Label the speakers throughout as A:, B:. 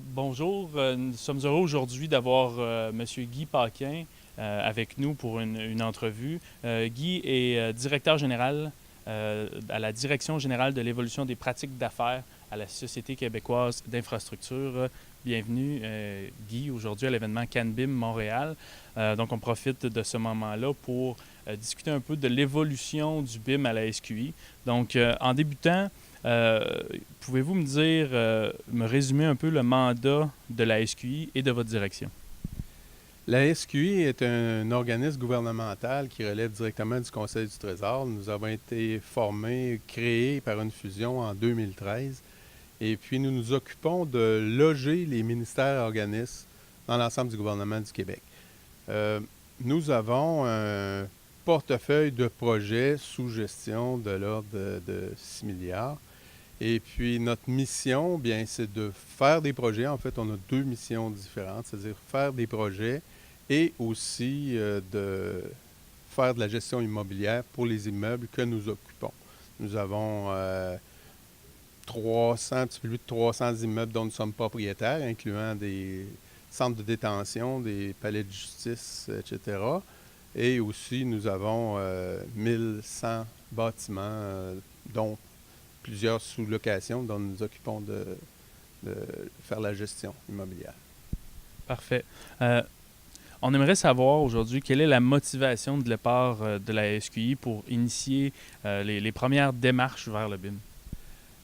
A: Bonjour, nous sommes heureux aujourd'hui d'avoir M. Guy Paquin avec nous pour une entrevue. Guy est directeur général à la Direction générale de l'évolution des pratiques d'affaires à la Société québécoise d'infrastructure. Bienvenue, Guy, aujourd'hui à l'événement CanBIM Montréal. Donc, on profite de ce moment-là pour discuter un peu de l'évolution du BIM à la SQI. Donc, en débutant, euh, pouvez-vous me dire, me résumer un peu le mandat de la SQI et de votre direction?
B: La SQI est un organisme gouvernemental qui relève directement du Conseil du Trésor. Nous avons été formés, créés par une fusion en 2013. Et puis, nous nous occupons de loger les ministères et organismes dans l'ensemble du gouvernement du Québec. Nous avons un portefeuille de projets sous gestion de l'ordre de 6 milliards. Et puis, notre mission, bien, c'est de faire des projets. En fait, on a deux missions différentes, c'est-à-dire faire des projets et aussi de faire de la gestion immobilière pour les immeubles que nous occupons. Nous avons 300, un petit peu plus de 300 immeubles dont nous sommes propriétaires, incluant des centres de détention, des palais de justice, etc. Et aussi, nous avons 1100 bâtiments, dont plusieurs sous-locations dont nous nous occupons de faire la gestion immobilière.
A: Parfait. On aimerait savoir aujourd'hui quelle est la motivation de départ de la SQI pour initier les premières démarches vers le BIM.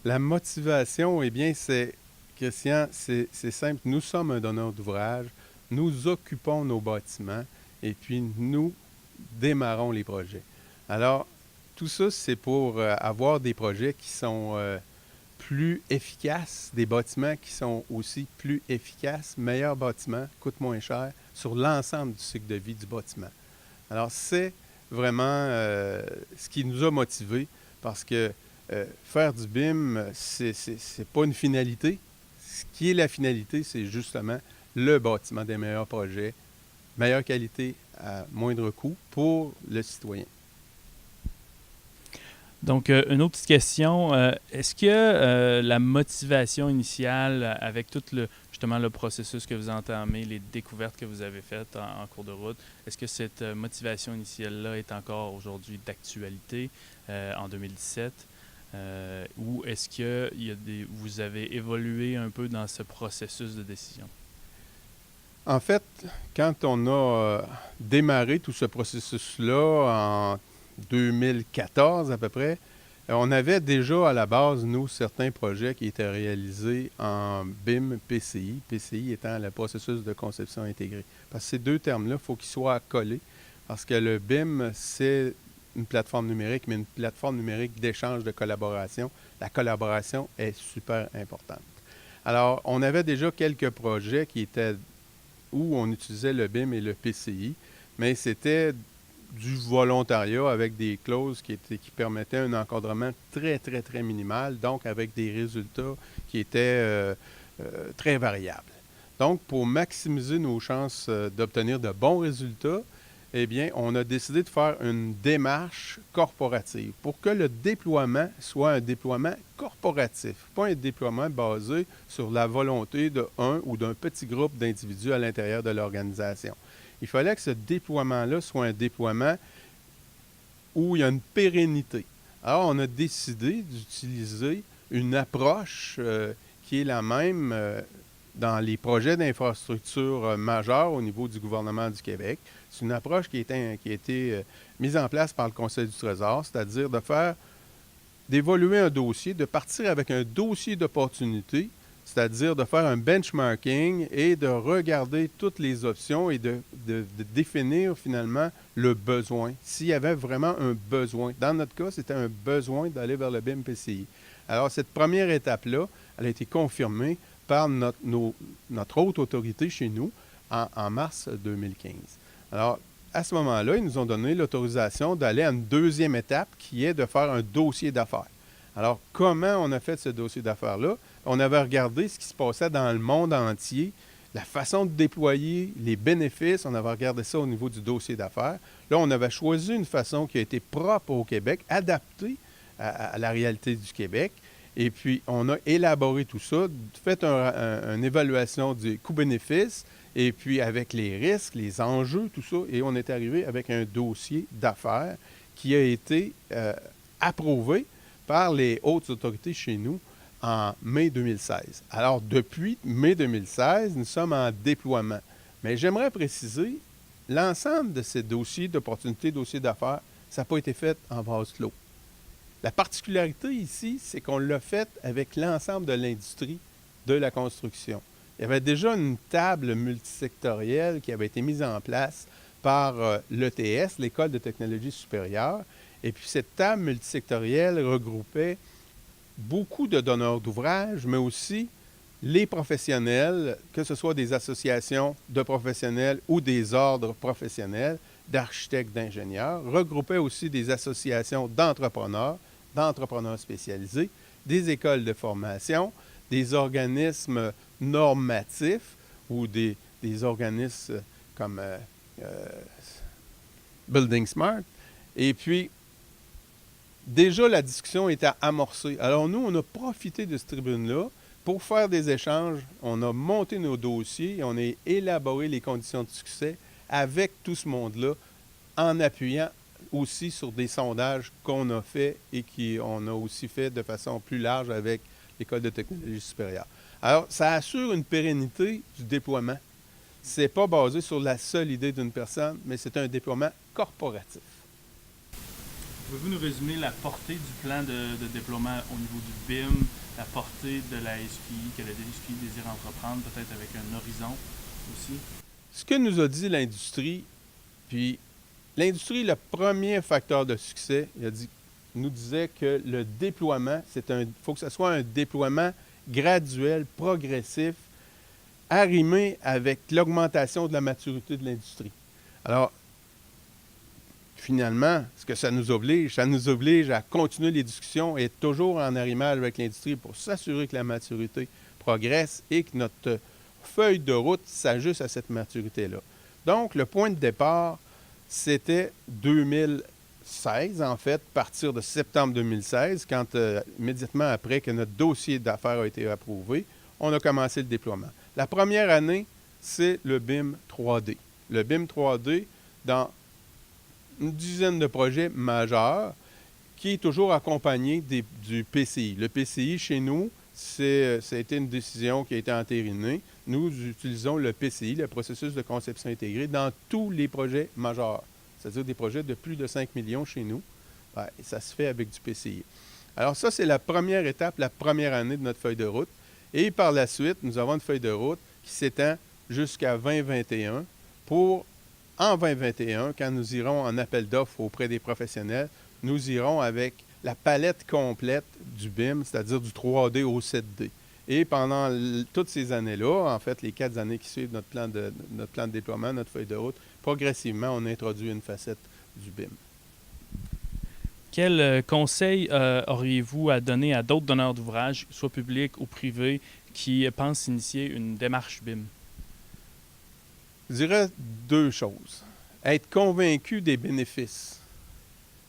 B: La motivation, eh bien, c'est, Christian, c'est simple. Nous sommes un donneur d'ouvrage, nous occupons nos bâtiments et puis nous démarrons les projets. Alors, tout ça, c'est pour avoir des projets qui sont plus efficaces, des bâtiments qui sont aussi plus efficaces, meilleurs bâtiments, coûtent moins cher sur l'ensemble du cycle de vie du bâtiment. Alors, c'est vraiment ce qui nous a motivés parce que faire du BIM, c'est pas une finalité. Ce qui est la finalité, c'est justement le bâtiment des meilleurs projets, meilleure qualité à moindre coût pour le citoyen.
A: Donc, une autre petite question. Est-ce que la motivation initiale avec tout justement le processus que vous entamez, les découvertes que vous avez faites en cours de route, est-ce que cette motivation initiale-là est encore aujourd'hui d'actualité en 2017? Ou est-ce que vous avez évolué un peu dans ce processus de décision?
B: En fait, quand on a démarré tout ce processus-là en 2014 à peu près, on avait déjà à la base, nous, certains projets qui étaient réalisés en BIM PCI, PCI étant le processus de conception intégrée. Parce que ces deux termes-là, il faut qu'ils soient collés, parce que le BIM, c'est une plateforme numérique, mais une plateforme numérique d'échange de collaboration. La collaboration est super importante. Alors, on avait déjà quelques projets qui étaient où on utilisait le BIM et le PCI, mais c'était du volontariat avec des clauses qui permettaient un encadrement très, très, très minimal, donc avec des résultats qui étaient très variables. Donc, pour maximiser nos chances d'obtenir de bons résultats, eh bien, on a décidé de faire une démarche corporative pour que le déploiement soit un déploiement corporatif, pas un déploiement basé sur la volonté d'un ou d'un petit groupe d'individus à l'intérieur de l'organisation. Il fallait que ce déploiement-là soit un déploiement où il y a une pérennité. Alors, on a décidé d'utiliser une approche qui est la même dans les projets d'infrastructure majeurs au niveau du gouvernement du Québec. C'est une approche qui a été mise en place par le Conseil du Trésor, c'est-à-dire d'évaluer un dossier, de partir avec un dossier d'opportunité, c'est-à-dire de faire un benchmarking et de regarder toutes les options et de définir finalement le besoin, s'il y avait vraiment un besoin. Dans notre cas, c'était un besoin d'aller vers le BIM-PCI. Alors, cette première étape-là, elle a été confirmée par notre haute autorité chez nous en mars 2015. Alors, à ce moment-là, ils nous ont donné l'autorisation d'aller à une deuxième étape qui est de faire un dossier d'affaires. Alors, comment on a fait ce dossier d'affaires-là? On avait regardé ce qui se passait dans le monde entier, la façon de déployer, les bénéfices. On avait regardé ça au niveau du dossier d'affaires. Là, on avait choisi une façon qui a été propre au Québec, adaptée à la réalité du Québec. Et puis, on a élaboré tout ça, fait une évaluation des coûts-bénéfices, et puis avec les risques, les enjeux, tout ça, et on est arrivé avec un dossier d'affaires qui a été approuvé par les hautes autorités chez nous en mai 2016. Alors, depuis mai 2016, nous sommes en déploiement. Mais j'aimerais préciser, l'ensemble de ces dossiers d'opportunités, dossiers d'affaires, ça n'a pas été fait en vase clos. La particularité ici, c'est qu'on l'a fait avec l'ensemble de l'industrie de la construction. Il y avait déjà une table multisectorielle qui avait été mise en place par l'ETS, l'École de technologie supérieure. Et puis cette table multisectorielle regroupait beaucoup de donneurs d'ouvrages, mais aussi les professionnels, que ce soit des associations de professionnels ou des ordres professionnels, d'architectes, d'ingénieurs, regroupait aussi des associations d'entrepreneurs spécialisés, des écoles de formation, des organismes normatifs ou des organismes comme Building Smart. Et puis, déjà, la discussion était amorcée. Alors, nous, on a profité de cette tribune-là pour faire des échanges. On a monté nos dossiers et on a élaboré les conditions de succès avec tout ce monde-là en appuyant aussi sur des sondages qu'on a fait et qu'on a aussi fait de façon plus large avec l'École de technologie supérieure. Alors, ça assure une pérennité du déploiement. Ce n'est pas basé sur la seule idée d'une personne, mais c'est un déploiement corporatif.
A: Pouvez-vous nous résumer la portée du plan de déploiement au niveau du BIM, la portée de la SQI, que la SQI désire entreprendre, peut-être avec un horizon aussi?
B: Ce que nous a dit l'industrie, puis l'industrie, le premier facteur de succès, nous disait que le déploiement, faut que ce soit un déploiement graduel, progressif, arrimé avec l'augmentation de la maturité de l'industrie. Alors, finalement, ce que ça nous oblige à continuer les discussions et être toujours en arrimage avec l'industrie pour s'assurer que la maturité progresse et que notre feuille de route s'ajuste à cette maturité-là. Donc, le point de départ, c'était 2016, en fait, à partir de septembre 2016, quand immédiatement après que notre dossier d'affaires a été approuvé, on a commencé le déploiement. La première année, c'est le BIM 3D. Le BIM 3D, dans une dizaine de projets majeurs, qui est toujours accompagné du PCI. Le PCI, chez nous, ça a été une décision qui a été entérinée. Nous utilisons le PCI, le processus de conception intégrée, dans tous les projets majeurs, c'est-à-dire des projets de plus de 5 millions chez nous. Ouais, et ça se fait avec du PCI. Alors ça, c'est la première étape, la première année de notre feuille de route. Et par la suite, nous avons une feuille de route qui s'étend jusqu'à 2021 pour, en 2021, quand nous irons en appel d'offres auprès des professionnels, nous irons avec la palette complète du BIM, c'est-à-dire du 3D au 7D. Et pendant toutes ces années-là, en fait, les 4 années qui suivent notre plan de déploiement, notre feuille de route, progressivement, on introduit une facette du BIM.
A: Quel conseil auriez-vous à donner à d'autres donneurs d'ouvrages, soit publics ou privés, qui pensent initier une démarche BIM?
B: Je dirais 2 choses. Être convaincu des bénéfices.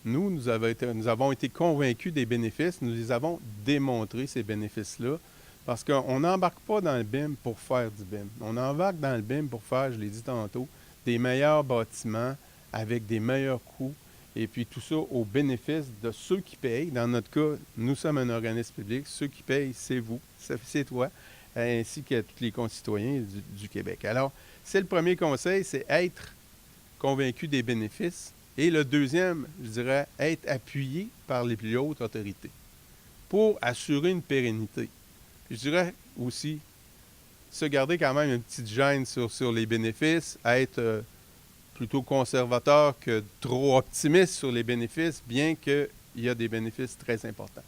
B: Nous avons été convaincus des bénéfices, nous les avons démontrés, ces bénéfices-là, parce qu'on n'embarque pas dans le BIM pour faire du BIM. On embarque dans le BIM pour faire, je l'ai dit tantôt, des meilleurs bâtiments avec des meilleurs coûts, et puis tout ça au bénéfice de ceux qui payent. Dans notre cas, nous sommes un organisme public, ceux qui payent, c'est vous, c'est toi, ainsi que tous les concitoyens du Québec. Alors, c'est le premier conseil, c'est être convaincu des bénéfices. Et le deuxième, je dirais, être appuyé par les plus hautes autorités pour assurer une pérennité. Puis je dirais aussi, se garder quand même une petite gêne sur les bénéfices, être plutôt conservateur que trop optimiste sur les bénéfices, bien qu'il y a des bénéfices très importants.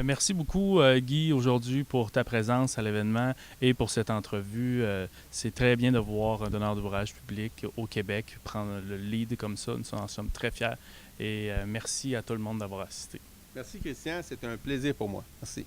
A: Merci beaucoup, Guy, aujourd'hui pour ta présence à l'événement et pour cette entrevue. C'est très bien de voir un donneur d'ouvrage public au Québec prendre le lead comme ça. Nous en sommes très fiers et merci à tout le monde d'avoir assisté.
B: Merci, Christian. C'est un plaisir pour moi. Merci.